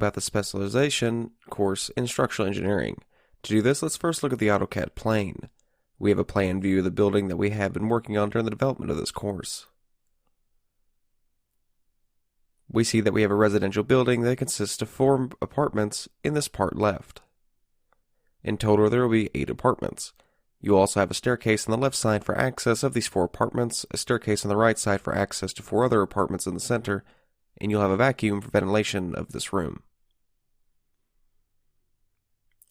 about the Specialization course in Structural Engineering. To do this, let's first look at the AUTOCAD plane. We have a plan view of the building that we have been working on during the development of this course. We see that we have a residential building that consists of 4 apartments in this part left. In total, there will be 8 apartments. You'll also have a staircase on the left side for access of these 4 apartments, a staircase on the right side for access to 4 other apartments in the center, and you'll have a vacuum for ventilation of this room.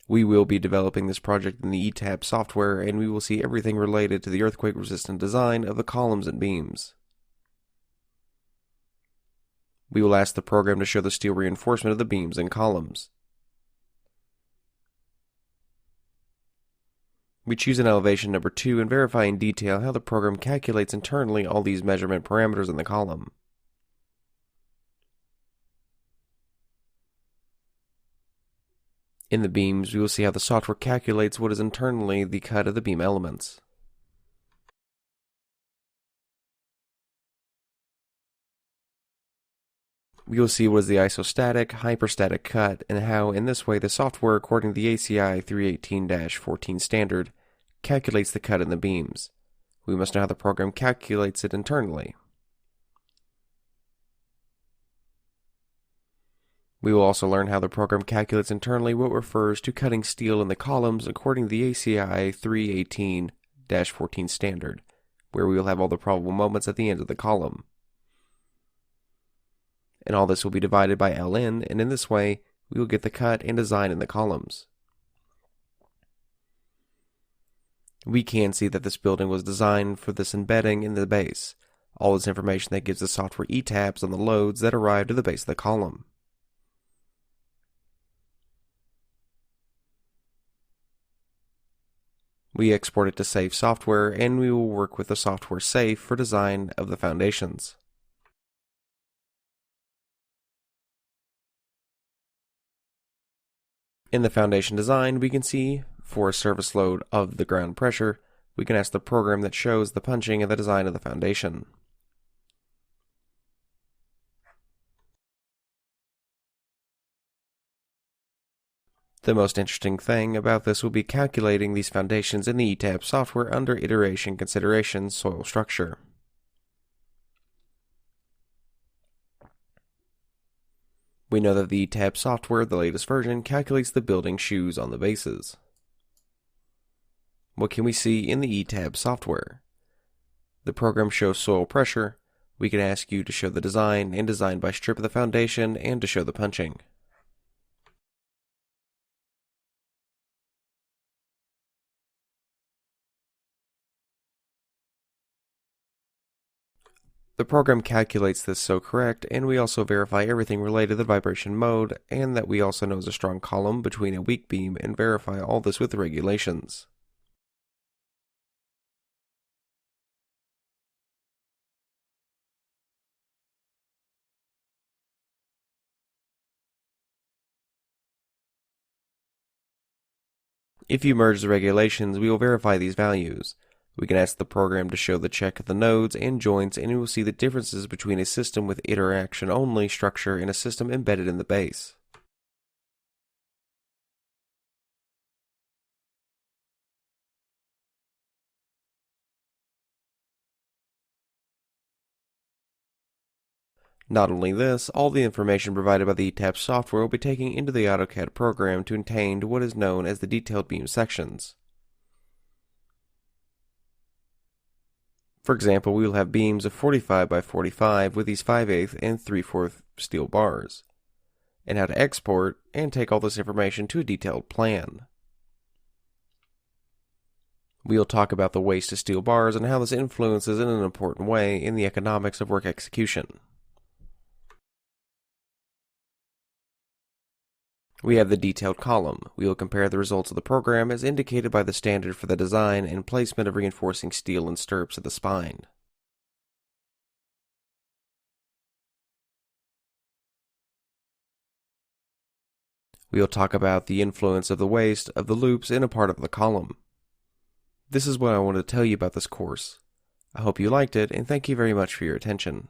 We will be developing this project in the ETABS software, and we will see everything related to the earthquake-resistant design of the columns and beams. We will ask the program to show the steel reinforcement of the beams and columns. We choose an elevation number 2 and verify in detail how the program calculates internally all these measurement parameters in the column. In the beams, we will see how the software calculates what is internally the cut of the beam elements. We will see what is the isostatic, hyperstatic cut, and how, in this way, the software, according to the ACI 318-14 standard, calculates the cut in the beams. We must know how the program calculates it internally. We will also learn how the program calculates internally what refers to cutting steel in the columns according to the ACI 318-14 standard, where we will have all the probable moments at the end of the column. And all this will be divided by Ln, and in this way, we will get the cut and design in the columns. We can see that this building was designed for this embedding in the base. All this information that gives the software ETABS on the loads that arrive to the base of the column. We export it to Safe software, and we will work with the software Safe for design of the foundations. In the foundation design, we can see, for a surface load of the ground pressure, we can ask the program that shows the punching and the design of the foundation. The most interesting thing about this will be calculating these foundations in the ETABS software under iteration consideration soil structure. We know that the ETABS software, the latest version, calculates the building shoes on the bases. What can we see in the ETABS software? The program shows soil pressure. We can ask you to show the design and design by strip of the foundation and to show the punching. The program calculates this so correct, and we also verify everything related to the vibration mode, and that we also know is a strong column between a weak beam, and verify all this with the regulations. If you merge the regulations, we will verify these values. We can ask the program to show the check of the nodes and joints, and it will see the differences between a system with interaction-only structure and a system embedded in the base. Not only this, all the information provided by the ETABS software will be taken into the AutoCAD program to attain to what is known as the detailed beam sections. For example, we will have beams of 45 by 45 with these 5/8 and 3/4 steel bars, and how to export and take all this information to a detailed plan. We will talk about the waste of steel bars and how this influences in an important way in the economics of work execution. We have the detailed column. We will compare the results of the program as indicated by the standard for the design and placement of reinforcing steel and stirrups at the spine. We will talk about the influence of the waste of the loops in a part of the column. This is what I wanted to tell you about this course. I hope you liked it, and thank you very much for your attention.